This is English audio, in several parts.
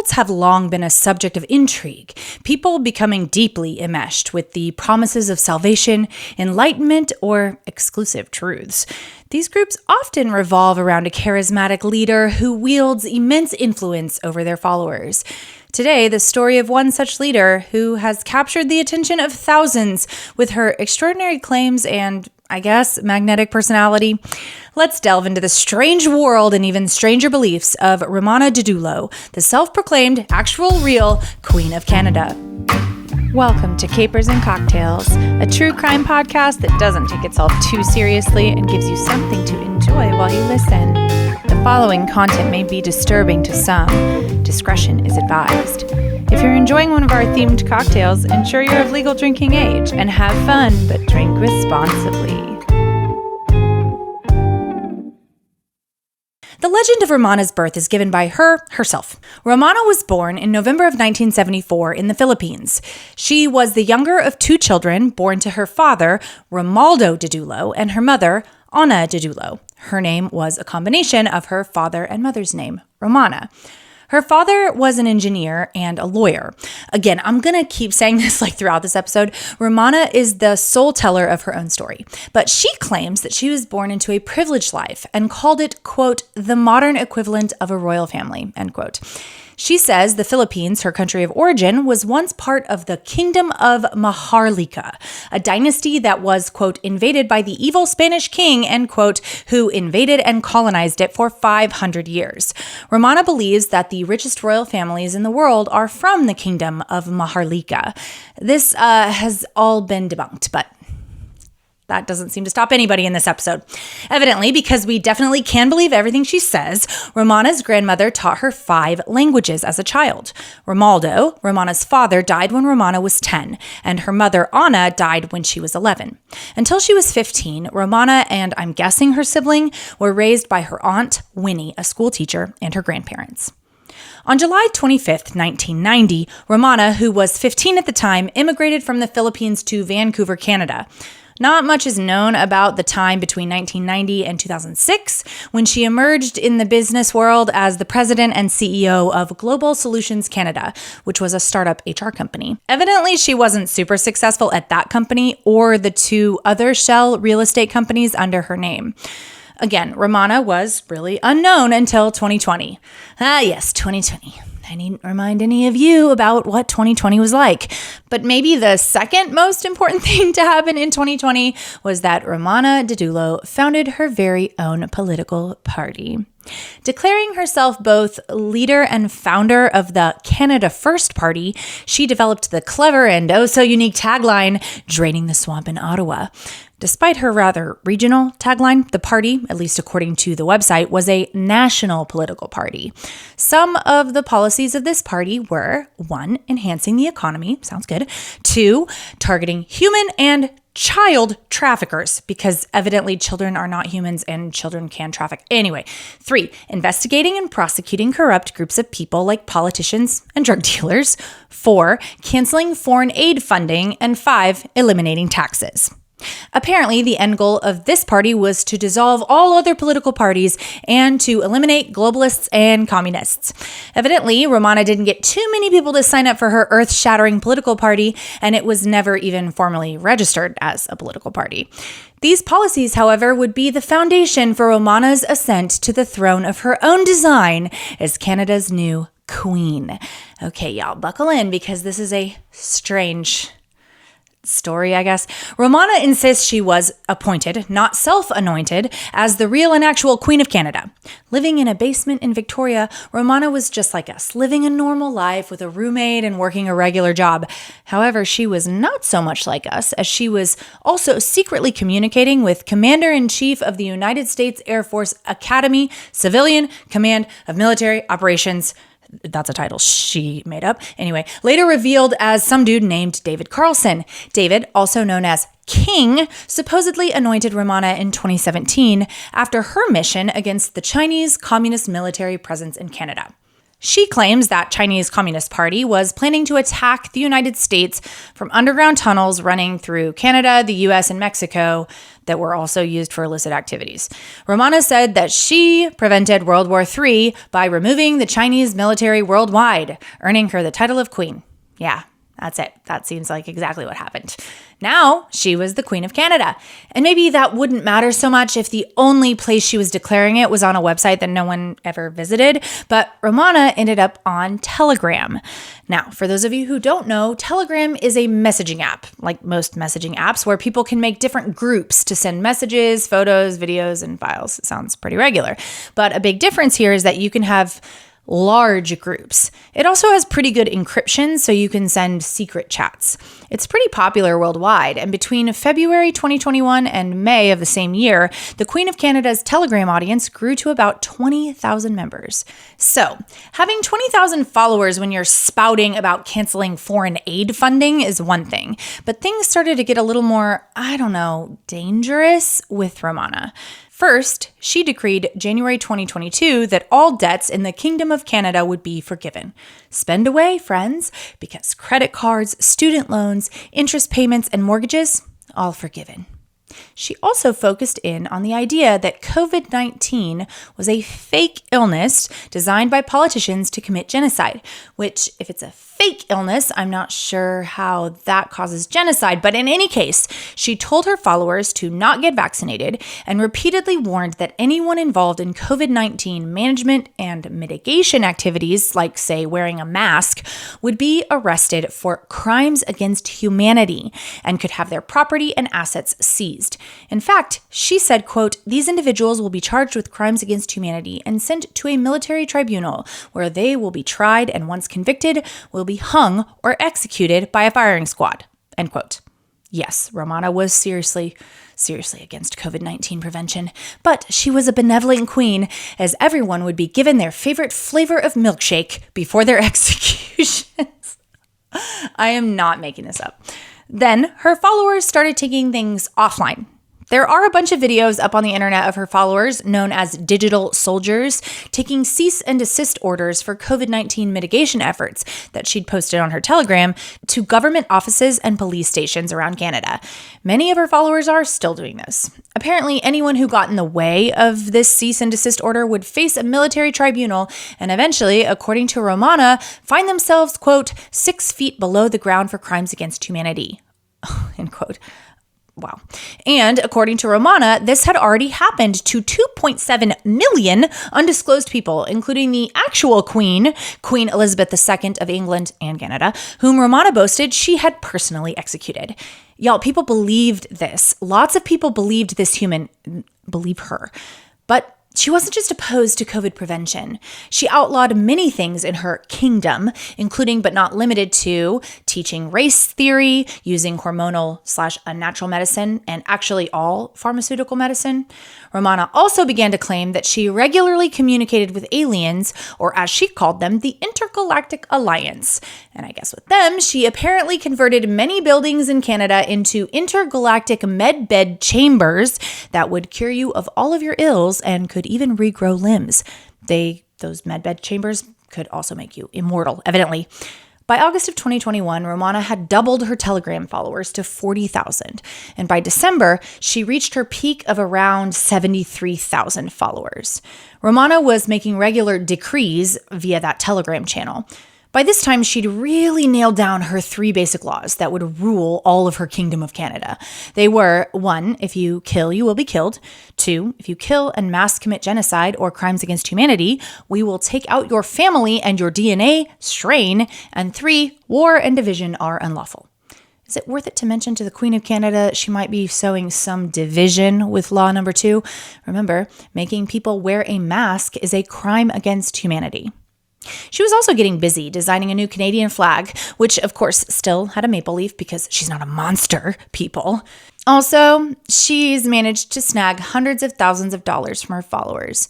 cults have long been a subject of intrigue, people becoming deeply enmeshed with the promises of salvation, enlightenment, or exclusive truths. These groups often revolve around a charismatic leader who wields immense influence over their followers. Today, the story of one such leader who has captured the attention of thousands with her extraordinary claims and, I guess, magnetic personality. Let's delve into the strange world and even stranger beliefs of Romana Didulo, the self-proclaimed, actual, real Queen of Canada. Welcome to Capers and Cocktails, a true crime podcast that doesn't take itself too seriously and gives you something to enjoy while you listen. The following content may be disturbing to some. Discretion is advised. If you're enjoying one of our themed cocktails, ensure you're of legal drinking age and have fun, but drink responsibly. The legend of Romana's birth is given by herself. Romana was born in November of 1974 in the Philippines. She was the younger of two children born to her father, Romaldo Didulo, and her mother, Ana Didulo. Her name was a combination of her father and mother's name, Romana. Her father was an engineer and a lawyer. Again, I'm going to keep saying this throughout this episode. Romana is the sole teller of her own story, but she claims that she was born into a privileged life and called it, quote, the modern equivalent of a royal family, end quote. She says the Philippines, her country of origin, was once part of the Kingdom of Maharlika, a dynasty that was, quote, invaded by the evil Spanish king, end quote, who invaded and colonized it for 500 years. Romana believes that the richest royal families in the world are from the Kingdom of Maharlika. This has all been debunked, but that doesn't seem to stop anybody in this episode. Evidently, because we definitely can believe everything she says, Romana's grandmother taught her 5 languages as a child. Romaldo, Romana's father, died when Romana was 10, and her mother, Ana, died when she was 11. Until she was 15, Romana and I'm guessing her sibling were raised by her aunt, Winnie, a school teacher, and her grandparents. On July 25th, 1990, Romana, who was 15 at the time, immigrated from the Philippines to Vancouver, Canada. Not much is known about the time between 1990 and 2006, when she emerged in the business world as the president and CEO of Global Solutions Canada, which was a startup HR company. Evidently, she wasn't super successful at that company or the 2 other shell real estate companies under her name. Again, Romana was really unknown until 2020. Yes, 2020. I needn't remind any of you about what 2020 was like. But maybe the second most important thing to happen in 2020 was that Romana Didulo founded her very own political party. Declaring herself both leader and founder of the Canada First Party, she developed the clever and oh-so-unique tagline, "Draining the Swamp in Ottawa." Despite her rather regional tagline, the party, at least according to the website, was a national political party. Some of the policies of this party were 1, enhancing the economy, sounds good, 2, targeting human and child traffickers, because evidently children are not humans and children can traffic. Anyway, 3, investigating and prosecuting corrupt groups of people like politicians and drug dealers. 4, canceling foreign aid funding. And 5, eliminating taxes. Apparently, the end goal of this party was to dissolve all other political parties and to eliminate globalists and communists. Evidently, Romana didn't get too many people to sign up for her earth-shattering political party, and it was never even formally registered as a political party. These policies, however, would be the foundation for Romana's ascent to the throne of her own design as Canada's new queen. Okay, y'all, buckle in because this is a strange story, I guess. Romana insists she was appointed, not self-anointed, as the real and actual Queen of Canada. Living in a basement in Victoria, Romana was just like us, living a normal life with a roommate and working a regular job. However, she was not so much like us, as she was also secretly communicating with Commander-in-Chief of the United States Air Force Academy, Civilian Command of Military Operations. That's a title she made up. Anyway, later revealed as some dude named David Carlson. David, also known as King, supposedly anointed Romana in 2017 after her mission against the Chinese Communist military presence in Canada. She claims that Chinese Communist Party was planning to attack the United States from underground tunnels running through Canada, the US, and Mexico. that were also used for illicit activities. Romana said that she prevented World War III by removing the Chinese military worldwide, earning her the title of queen. Yeah, that's it. That seems like exactly what happened. Now she was the Queen of Canada. And maybe that wouldn't matter so much if the only place she was declaring it was on a website that no one ever visited, but Romana ended up on Telegram. Now, for those of you who don't know, Telegram is a messaging app, like most messaging apps, where people can make different groups to send messages, photos, videos, and files. It sounds pretty regular. But a big difference here is that you can have large groups. It also has pretty good encryption, so you can send secret chats. It's pretty popular worldwide, and between February 2021 and May of the same year, the Queen of Canada's Telegram audience grew to about 20,000 members. So, having 20,000 followers when you're spouting about canceling foreign aid funding is one thing, but things started to get a little more, dangerous with Romana. First, she decreed January 2022 that all debts in the Kingdom of Canada would be forgiven. Spend away, friends, because credit cards, student loans, interest payments, and mortgages, all forgiven. She also focused in on the idea that COVID-19 was a fake illness designed by politicians to commit genocide, which, if it's a fake illness, I'm not sure how that causes genocide. But in any case, she told her followers to not get vaccinated and repeatedly warned that anyone involved in COVID-19 management and mitigation activities, like, say, wearing a mask, would be arrested for crimes against humanity and could have their property and assets seized. In fact, she said, quote, "These individuals will be charged with crimes against humanity and sent to a military tribunal where they will be tried and once convicted will be hung or executed by a firing squad," end quote. Yes, Romana was seriously against COVID-19 prevention, but she was a benevolent queen, as everyone would be given their favorite flavor of milkshake before their executions. I am not making this up. Then her followers started taking things offline. There are a bunch of videos up on the internet of her followers, known as digital soldiers, taking cease and desist orders for COVID-19 mitigation efforts that she'd posted on her Telegram to government offices and police stations around Canada. Many of her followers are still doing this. Apparently, anyone who got in the way of this cease and desist order would face a military tribunal and eventually, according to Romana, find themselves, quote, 6 feet below the ground for crimes against humanity, end quote. Wow. And according to Romana, this had already happened to 2.7 million undisclosed people, including the actual Queen Elizabeth II of England and Canada, whom Romana boasted she had personally executed. Y'all, people believed this. Lots of people believed this human, believe her. But she wasn't just opposed to COVID prevention. She outlawed many things in her kingdom, including but not limited to teaching race theory, using hormonal/unnatural medicine, and actually all pharmaceutical medicine. Romana also began to claim that she regularly communicated with aliens, or as she called them, the Intergalactic Alliance. And I guess with them, she apparently converted many buildings in Canada into intergalactic medbed chambers that would cure you of all of your ills and could even regrow limbs. Those medbed chambers could also make you immortal, evidently. By August of 2021, Romana had doubled her Telegram followers to 40,000. And by December, she reached her peak of around 73,000 followers. Romana was making regular decrees via that Telegram channel. By this time, she'd really nailed down her 3 basic laws that would rule all of her Kingdom of Canada. They were, 1, if you kill, you will be killed. 2, if you kill and mass commit genocide or crimes against humanity, we will take out your family and your DNA strain. And 3, war and division are unlawful. Is it worth it to mention to the Queen of Canada she might be sowing some division with law number 2? Remember, making people wear a mask is a crime against humanity. She was also getting busy designing a new Canadian flag, which of course still had a maple leaf because she's not a monster, people. Also, she's managed to snag hundreds of thousands of dollars from her followers.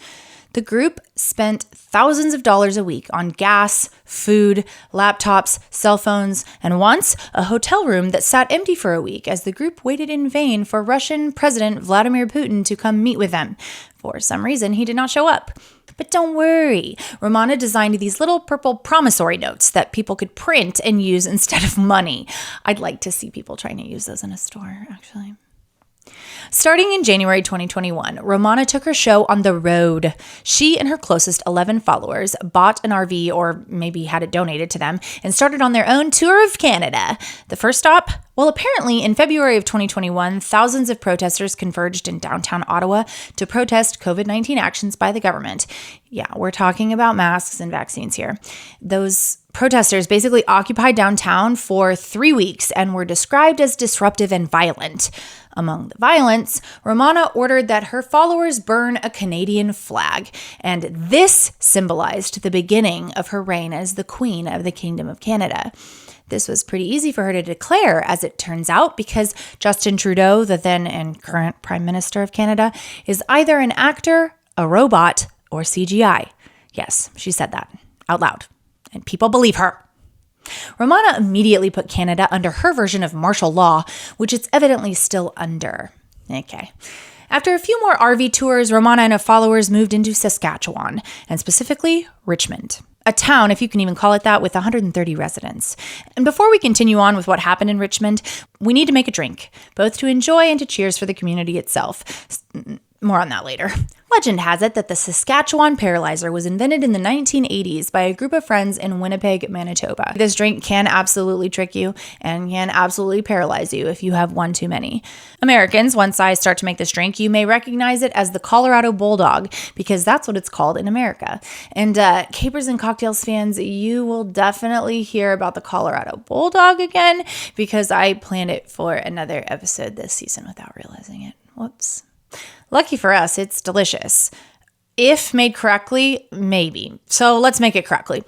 The group spent thousands of dollars a week on gas, food, laptops, cell phones, and once a hotel room that sat empty for a week as the group waited in vain for Russian President Vladimir Putin to come meet with them. For some reason, he did not show up. But don't worry, Romana designed these little purple promissory notes that people could print and use instead of money. I'd like to see people trying to use those in a store, actually. Starting in January 2021, Romana took her show on the road. She and her closest 11 followers bought an RV, or maybe had it donated to them, and started on their own tour of Canada. The first stop? Well, apparently in February of 2021, thousands of protesters converged in downtown Ottawa to protest COVID-19 actions by the government. Yeah, we're talking about masks and vaccines here. Those protesters basically occupied downtown for 3 weeks and were described as disruptive and violent. Among the violence, Romana ordered that her followers burn a Canadian flag, and this symbolized the beginning of her reign as the Queen of the Kingdom of Canada. This was pretty easy for her to declare, as it turns out, because Justin Trudeau, the then and current Prime Minister of Canada, is either an actor, a robot, or CGI. Yes, she said that out loud, and people believe her. Romana immediately put Canada under her version of martial law, which it's evidently still under. Okay. After a few more RV tours, Romana and her followers moved into Saskatchewan, and specifically Richmond, a town, if you can even call it that, with 130 residents. And before we continue on with what happened in Richmond, we need to make a drink, both to enjoy and to cheers for the community itself. More on that later. Legend has it that the Saskatchewan Paralyzer was invented in the 1980s by a group of friends in Winnipeg, Manitoba. This drink can absolutely trick you and can absolutely paralyze you if you have one too many. Americans, once I start to make this drink, you may recognize it as the Colorado Bulldog, because that's what it's called in America. And Capers and Cocktails fans, you will definitely hear about the Colorado Bulldog again, because I planned it for another episode this season without realizing it. Whoops. Lucky for us, it's delicious. If made correctly, maybe. So let's make it correctly.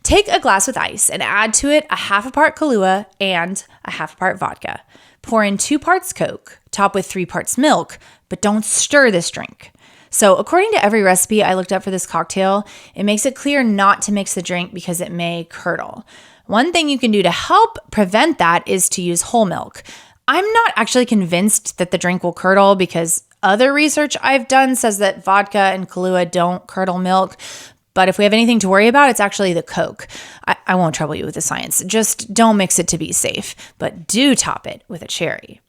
Take a glass with ice and add to it a half a part Kahlua and a half a part vodka. Pour in 2 parts Coke, top with 3 parts milk, but don't stir this drink. So according to every recipe I looked up for this cocktail, it makes it clear not to mix the drink because it may curdle. One thing you can do to help prevent that is to use whole milk. I'm not actually convinced that the drink will curdle, because other research I've done says that vodka and Kahlua don't curdle milk. But if we have anything to worry about, it's actually the Coke. I won't trouble you with the science. Just don't mix it to be safe, but do top it with a cherry.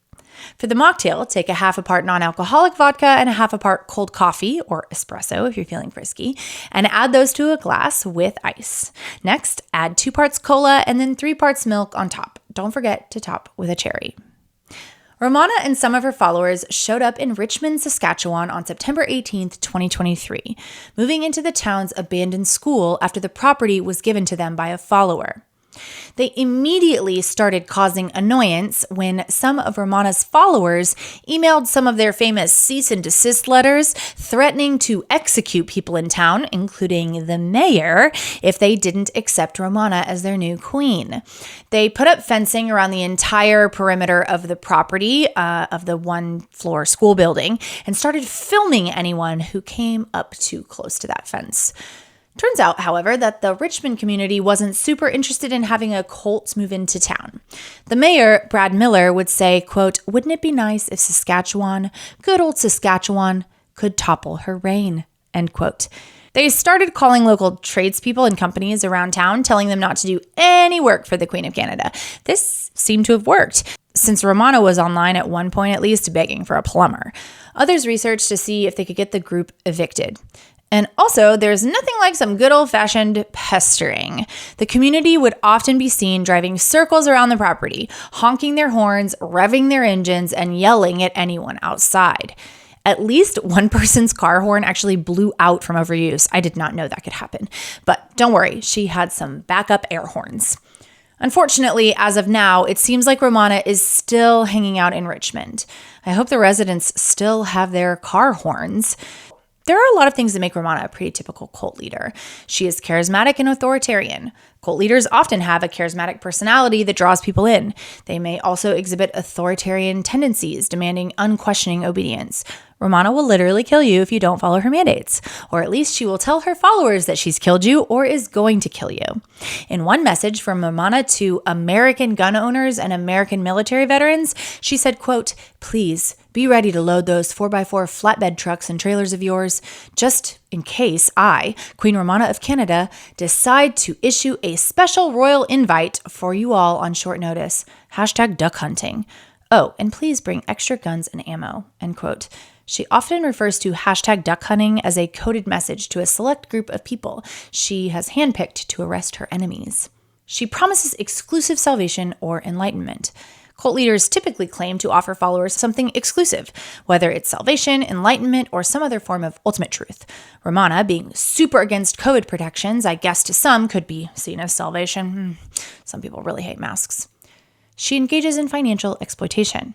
For the mocktail, take a half a part non-alcoholic vodka and a half a part cold coffee, or espresso if you're feeling frisky, and add those to a glass with ice. Next, add 2 parts cola and then 3 parts milk on top. Don't forget to top with a cherry. Romana and some of her followers showed up in Richmond, Saskatchewan on September 18th, 2023, moving into the town's abandoned school after the property was given to them by a follower. They immediately started causing annoyance when some of Romana's followers emailed some of their famous cease and desist letters threatening to execute people in town, including the mayor, if they didn't accept Romana as their new queen. They put up fencing around the entire perimeter of the property of the 1-floor school building and started filming anyone who came up too close to that fence. Turns out, however, that the Richmond community wasn't super interested in having a cult move into town. The mayor, Brad Miller, would say, quote, "Wouldn't it be nice if Saskatchewan, good old Saskatchewan, could topple her reign," end quote. They started calling local tradespeople and companies around town, telling them not to do any work for the Queen of Canada. This seemed to have worked, since Romana was online at one point at least begging for a plumber. Others researched to see if they could get the group evicted. And also, there's nothing like some good old-fashioned pestering. The community would often be seen driving circles around the property, honking their horns, revving their engines, and yelling at anyone outside. At least one person's car horn actually blew out from overuse. I did not know that could happen. But don't worry, she had some backup air horns. Unfortunately, as of now, it seems like Romana is still hanging out in Richmond. I hope the residents still have their car horns. There are a lot of things that make Romana a pretty typical cult leader. She is charismatic and authoritarian. Cult leaders often have a charismatic personality that draws people in. They may also exhibit authoritarian tendencies, demanding unquestioning obedience. Romana will literally kill you if you don't follow her mandates, or at least she will tell her followers that she's killed you or is going to kill you. In one message from Romana to American gun owners and American military veterans, she said, quote, "Please be ready to load those 4x4 flatbed trucks and trailers of yours, just in case I, Queen Romana of Canada, decide to issue a special royal invite for you all on short notice. #duck hunting. Oh, and please bring extra guns and ammo, end quote. She often refers to hashtag duck hunting as a coded message to a select group of people she has handpicked to arrest her enemies. She promises exclusive salvation or enlightenment. Cult leaders typically claim to offer followers something exclusive, whether it's salvation, enlightenment, or some other form of ultimate truth. Romana, being super against COVID protections, I guess to some could be seen as salvation. Some people really hate masks. She engages in financial exploitation.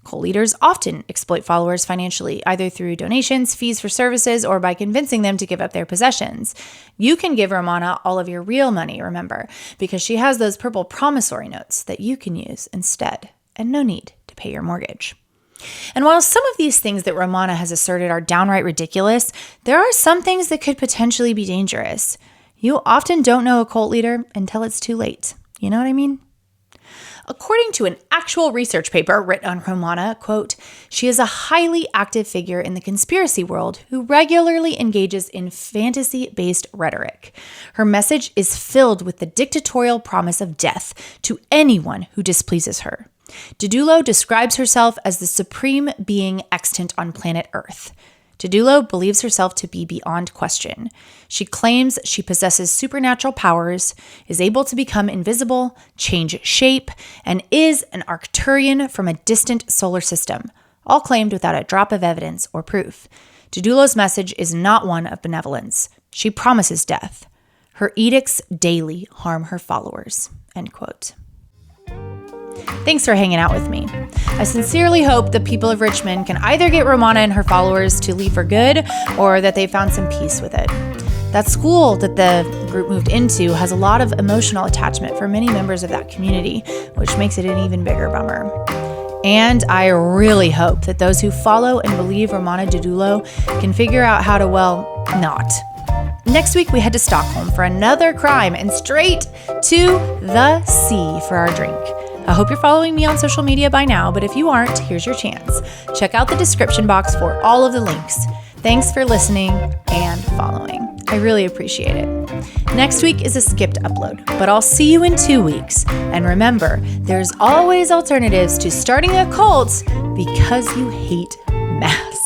Cult leaders often exploit followers financially, either through donations, fees for services, or by convincing them to give up their possessions. You can give Romana all of your real money, remember, because she has those purple promissory notes that you can use instead, and no need to pay your mortgage. And while some of these things that Romana has asserted are downright ridiculous, there are some things that could potentially be dangerous. You often don't know a cult leader until it's too late. You know what I mean? According to an actual research paper written on Romana, quote, she is a highly active figure in the conspiracy world who regularly engages in fantasy-based rhetoric. Her message is filled with the dictatorial promise of death to anyone who displeases her. Didulo describes herself as the supreme being extant on planet Earth. Didulo believes herself to be beyond question. She claims she possesses supernatural powers, is able to become invisible, change shape, and is an Arcturian from a distant solar system, all claimed without a drop of evidence or proof. Didulo's message is not one of benevolence. She promises death. Her edicts daily harm her followers, end quote. Thanks for hanging out with me. I sincerely hope the people of Richmond can either get Romana and her followers to leave for good or that they found some peace with it. That school that the group moved into has a lot of emotional attachment for many members of that community, which makes it an even bigger bummer. And I really hope that those who follow and believe Romana Didulo can figure out how to, well, not. Next week, we head to Stockholm for another crime and straight to the sea for our drink. I hope you're following me on social media by now, but if you aren't, here's your chance. Check out the description box for all of the links. Thanks for listening and following. I really appreciate it. Next week is a skipped upload, but I'll see you in 2 weeks. And remember, there's always alternatives to starting a cult because you hate masks.